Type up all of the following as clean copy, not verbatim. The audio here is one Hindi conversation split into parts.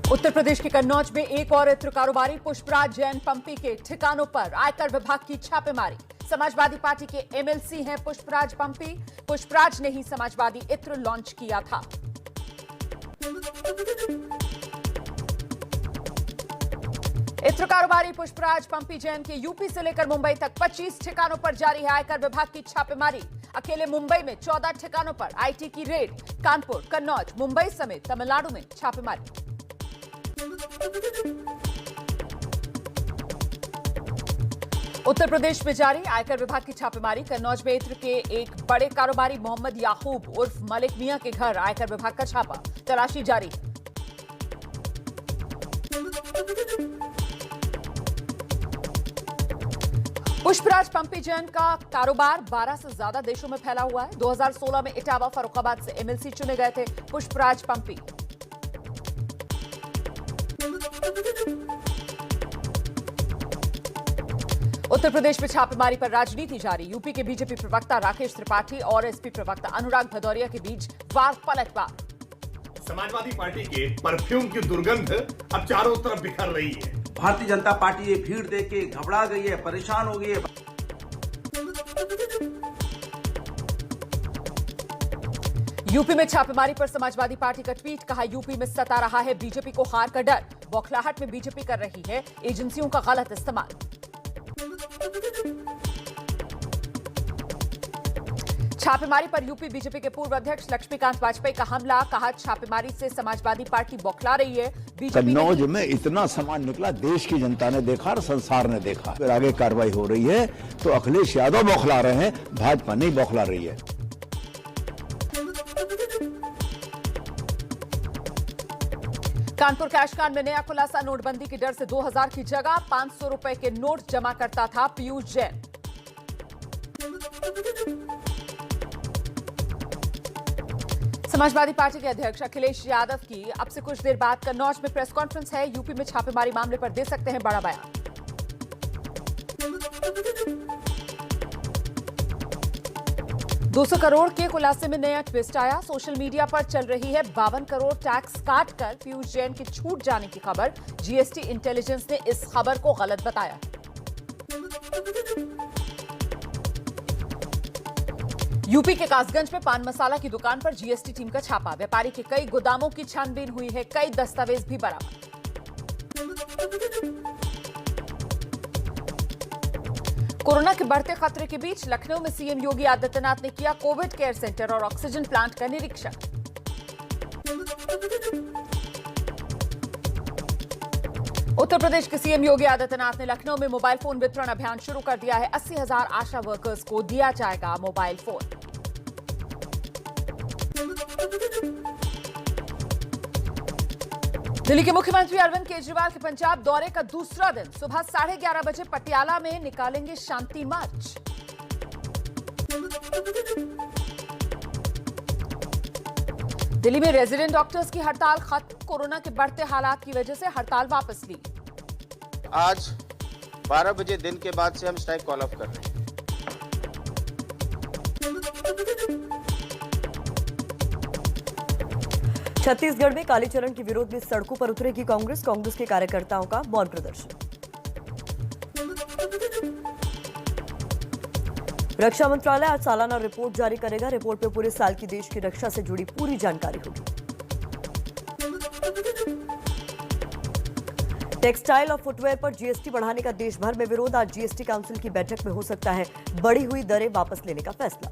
उत्तर प्रदेश के कन्नौज में एक और इत्र कारोबारी पुष्पराज जैन पंपी के ठिकानों पर आयकर विभाग की छापेमारी। समाजवादी पार्टी के एमएलसी हैं पुष्पराज पंपी। पुष्पराज ने ही समाजवादी इत्र लॉन्च किया था। इत्र कारोबारी पुष्पराज पंपी जैन के यूपी से लेकर मुंबई तक 25 ठिकानों पर जारी है आयकर विभाग की छापेमारी। अकेले मुंबई में 14 ठिकानों पर आईटी की रेड। कानपुर, कन्नौज, मुंबई समेत तमिलनाडु में छापेमारी। उत्तर प्रदेश में जारी आयकर विभाग की छापेमारी। कन्नौज में इत्र के एक बड़े कारोबारी मोहम्मद याकूब उर्फ मलिक मियां के घर आयकर विभाग का छापा। तलाशी जारी है। पुष्पराज पंपी जैन का कारोबार 12 से ज्यादा देशों में फैला हुआ है। 2016 में इटावा, फर्रुखाबाद से एमएलसी चुने गए थे पुष्पराज पंपी। उत्तर प्रदेश में छापेमारी पर राजनीति जारी। यूपी के बीजेपी प्रवक्ता राकेश त्रिपाठी और एसपी प्रवक्ता अनुराग भदौरिया के बीच वार पलटवार। समाजवादी पार्टी के परफ्यूम की दुर्गंध अब चारों तरफ बिखर रही है। भारतीय जनता पार्टी ये भीड़ देख के घबरा गई है, परेशान हो गई है। यूपी में छापेमारी पर समाजवादी पार्टी का ट्वीट। कहा, यूपी में सता रहा है बीजेपी को हार का डर। बौखलाहट में बीजेपी कर रही है एजेंसियों का गलत इस्तेमाल। छापेमारी पर यूपी बीजेपी के पूर्व अध्यक्ष लक्ष्मीकांत वाजपेयी का हमला। कहा, छापेमारी से समाजवादी पार्टी बौखला रही है। कन्नौज में इतना सामान निकला, देश की जनता ने देखा और संसार ने देखा। फिर आगे कार्रवाई हो रही है तो अखिलेश यादव बौखला रहे हैं, भाजपा नहीं बौखला रही है। कानपुर कैशकांड में नया खुलासा। नोटबंदी के डर से 2000 की जगह 500 रुपए के नोट जमा करता था पीयूष जैन। समाजवादी पार्टी के अध्यक्ष अखिलेश यादव की अब से कुछ देर बाद कन्नौज में प्रेस कॉन्फ्रेंस है। यूपी में छापेमारी मामले पर दे सकते हैं बड़ा बयान। 200 करोड़ के खुलासे में नया ट्विस्ट आया। सोशल मीडिया पर चल रही है 52 करोड़ टैक्स काटकर पीयूष जैन के छूट जाने की खबर। जीएसटी इंटेलिजेंस ने इस खबर को गलत बताया। यूपी के कासगंज में पान मसाला की दुकान पर जीएसटी टीम का छापा। व्यापारी के कई गोदामों की छानबीन हुई है। कई दस्तावेज भी बरामद। कोरोना के बढ़ते खतरे के बीच लखनऊ में सीएम योगी आदित्यनाथ ने किया कोविड केयर सेंटर और ऑक्सीजन प्लांट का निरीक्षण। उत्तर प्रदेश के सीएम योगी आदित्यनाथ ने लखनऊ में मोबाइल फोन वितरण अभियान शुरू कर दिया है। 80,000 आशा वर्कर्स को दिया जाएगा मोबाइल फोन। दिल्ली के मुख्यमंत्री अरविंद केजरीवाल के पंजाब दौरे का दूसरा दिन। सुबह 11:30 बजे पटियाला में निकालेंगे शांति मार्च। दिल्ली में रेजिडेंट डॉक्टर्स की हड़ताल खत्म। कोरोना के बढ़ते हालात की वजह से हड़ताल वापस ली। आज 12 बजे दिन के बाद से हम स्ट्राइक कॉल ऑफ कर रहे हैं। छत्तीसगढ़ में कालीचरण के विरोध में सड़कों पर उतरेगी कांग्रेस। कांग्रेस के कार्यकर्ताओं का मौन प्रदर्शन। रक्षा मंत्रालय आज सालाना रिपोर्ट जारी करेगा। रिपोर्ट में पूरे साल की देश की रक्षा से जुड़ी पूरी जानकारी होगी। टेक्सटाइल और फुटवेयर पर जीएसटी बढ़ाने का देश भर में विरोध। आज जीएसटी काउंसिल की बैठक में हो सकता है बढ़ी हुई दरें वापस लेने का फैसला।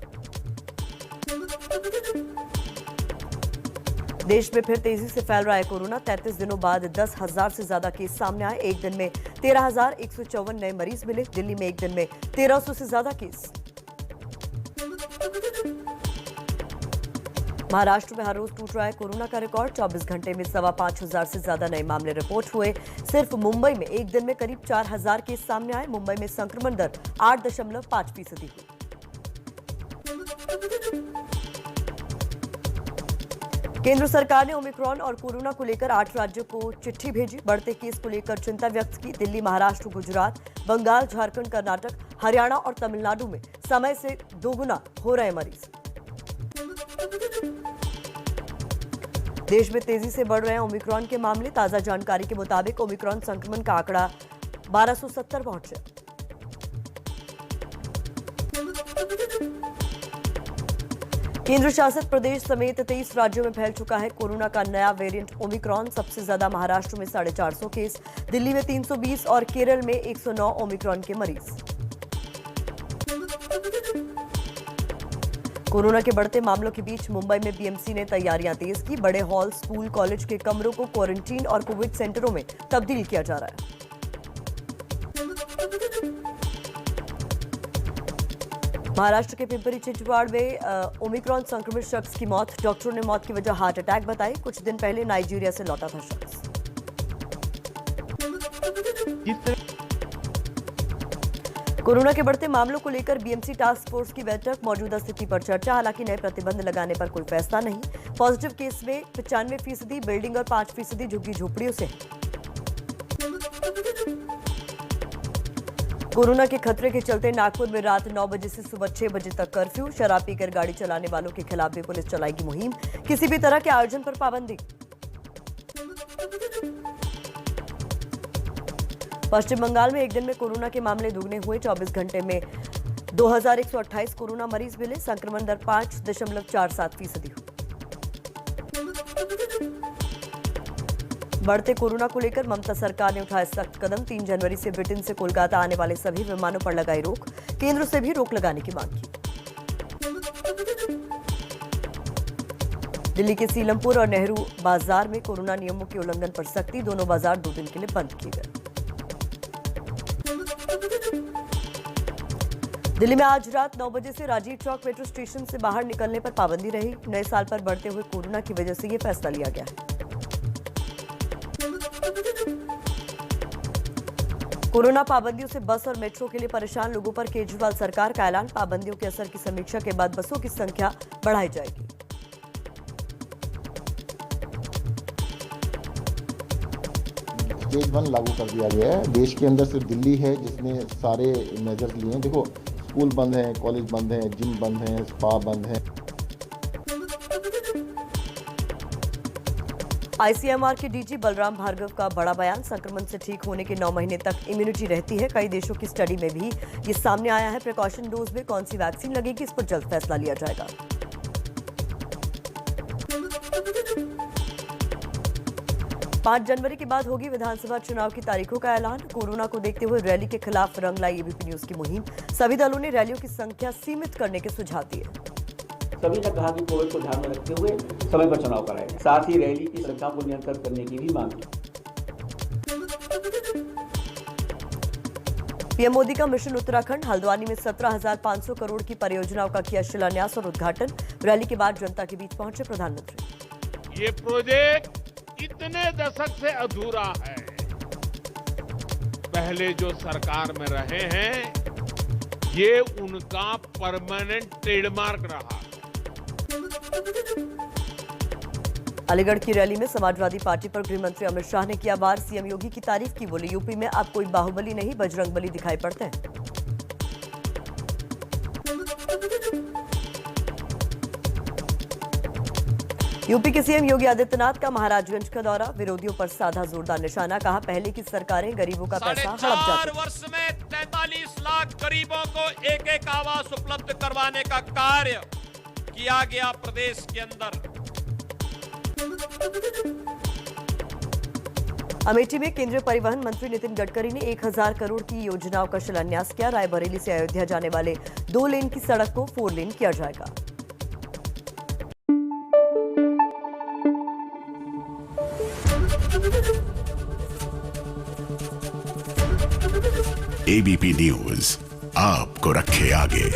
देश में फिर तेजी से फैल रहा है कोरोना। 33 दिनों बाद 10,000 से ज्यादा केस सामने आए। एक दिन में 13,154 नए मरीज मिले। दिल्ली में एक दिन में 1,300 से ज्यादा केस। महाराष्ट्र में हर रोज टूट रहा है कोरोना का रिकॉर्ड। 24 घंटे में 5,25,000 से ज्यादा नए मामले रिपोर्ट हुए। सिर्फ मुंबई में एक दिन में करीब 4,000 केस सामने आए। मुंबई में संक्रमण दर 8.5% हुई। केंद्र सरकार ने ओमिक्रॉन और कोरोना को लेकर 8 राज्यों को चिट्ठी भेजी। बढ़ते केस को लेकर चिंता व्यक्त की। दिल्ली, महाराष्ट्र, गुजरात, बंगाल, झारखंड, कर्नाटक, हरियाणा और तमिलनाडु में समय से दोगुना हो रहे मरीज। देश में तेजी से बढ़ रहे हैं ओमिक्रॉन के मामले। ताजा जानकारी के मुताबिक ओमिक्रॉन संक्रमण का आंकड़ा 1270 पहुंचे। केंद्र शासित प्रदेश समेत 23 राज्यों में फैल चुका है कोरोना का नया वेरिएंट ओमिक्रॉन। सबसे ज्यादा महाराष्ट्र में 450 केस, दिल्ली में 320 और केरल में 109 ओमिक्रॉन के मरीज। कोरोना के बढ़ते मामलों के बीच मुंबई में बीएमसी ने तैयारियां तेज की। बड़े हॉल, स्कूल, कॉलेज के कमरों को क्वारंटीन और कोविड सेंटरों में तब्दील किया जा रहा है। महाराष्ट्र के पिंपरी चिंचवड़ में ओमिक्रॉन संक्रमित शख्स की मौत। डॉक्टरों ने मौत की वजह हार्ट अटैक बताई। कुछ दिन पहले नाइजीरिया से लौटा था शख्स। कोरोना के बढ़ते मामलों को लेकर बीएमसी टास्क फोर्स की बैठक, मौजूदा स्थिति पर चर्चा। हालांकि नए प्रतिबंध लगाने पर कोई फैसला नहीं। पॉजिटिव केस में 95% बिल्डिंग और 5% झुग्गी झोपड़ियों से। कोरोना के खतरे के चलते नागपुर में रात 9 बजे से सुबह 6 बजे तक कर्फ्यू। शराब पीकर गाड़ी चलाने वालों के खिलाफ भी पुलिस चलाएगी मुहिम। किसी भी तरह के आयोजन पर पाबंदी। पश्चिम बंगाल में एक दिन में कोरोना के मामले दुगने हुए। 24 घंटे में 2128 कोरोना मरीज मिले। संक्रमण दर 5.47% हुई। बढ़ते कोरोना को लेकर ममता सरकार ने उठाए सख्त कदम। 3 जनवरी से ब्रिटेन से कोलकाता आने वाले सभी विमानों पर लगाई रोक। केंद्र से भी रोक लगाने की मांग की। दिल्ली के सीलमपुर और नेहरू बाजार में कोरोना नियमों के उल्लंघन पर सख्ती। दोनों बाजार 2 दिन के लिए बंद किए गए। दिल्ली में आज रात 9 बजे से राजीव चौक मेट्रो स्टेशन से बाहर निकलने पर पाबंदी रही। नए साल पर बढ़ते हुए कोरोना की वजह से यह फैसला लिया गया है। कोरोना पाबंदियों से बस और मेट्रो के लिए परेशान लोगों पर केजरीवाल सरकार का ऐलान। पाबंदियों के असर की समीक्षा के बाद बसों की संख्या बढ़ाई जाएगी। स्टेज 1 लागू कर दिया गया है। देश के अंदर सिर्फ दिल्ली है जिसने सारे मेजर्स लिए हैं। देखो, स्कूल बंद हैं, कॉलेज बंद हैं, जिम बंद हैं, स्पा बंद हैं। आईसीएमआर के डीजी बलराम भार्गव का बड़ा बयान। संक्रमण से ठीक होने के 9 महीने तक इम्यूनिटी रहती है। कई देशों की स्टडी में भी ये सामने आया है। प्रिकॉशन डोज में कौन सी वैक्सीन लगेगी, इस पर जल्द फैसला लिया जाएगा। 5 जनवरी के बाद होगी विधानसभा चुनाव की तारीखों का ऐलान। कोरोना को देखते हुए रैली के खिलाफ रंग लाई एबीपी न्यूज की मुहिम। सभी दलों ने रैलियों की संख्या सीमित करने के सुझाव दिए। सभी ने कहा कि कोविड को ध्यान में रखते हुए समय पर चुनाव कराएंगे। साथ ही रैली की संख्या को नियंत्रित करने की भी मांग की। पीएम मोदी का मिशन उत्तराखंड। हल्द्वानी में 17,500 करोड़ की परियोजनाओं का किया शिलान्यास और उद्घाटन। रैली के बाद जनता के बीच पहुंचे प्रधानमंत्री। ये प्रोजेक्ट इतने दशक से अधूरा है। पहले जो सरकार में रहे हैं, ये उनका परमानेंट ट्रेडमार्क रहा। अलीगढ़ की रैली में समाजवादी पार्टी पर गृह मंत्री अमित शाह ने किया वार। सीएम योगी की तारीफ की। बोले, यूपी में अब कोई बाहुबली नहीं, बजरंगबली दिखाई पड़ते हैं। यूपी के सीएम योगी आदित्यनाथ का महाराजगंज का दौरा। विरोधियों पर साधा जोरदार निशाना। कहा, पहले की सरकारें गरीबों का पैसा हड़प जाती। 4 वर्ष में 43 लाख गरीबों को एक आवास उपलब्ध करवाने का कार्य किया गया प्रदेश के अंदर। अमेठी में केंद्रीय परिवहन मंत्री नितिन गडकरी ने 1000 करोड़ की योजनाओं का शिलान्यास किया। रायबरेली से अयोध्या जाने वाले 2 लेन की सड़क को 4 लेन किया जाएगा। एबीपी न्यूज आपको रखे आगे।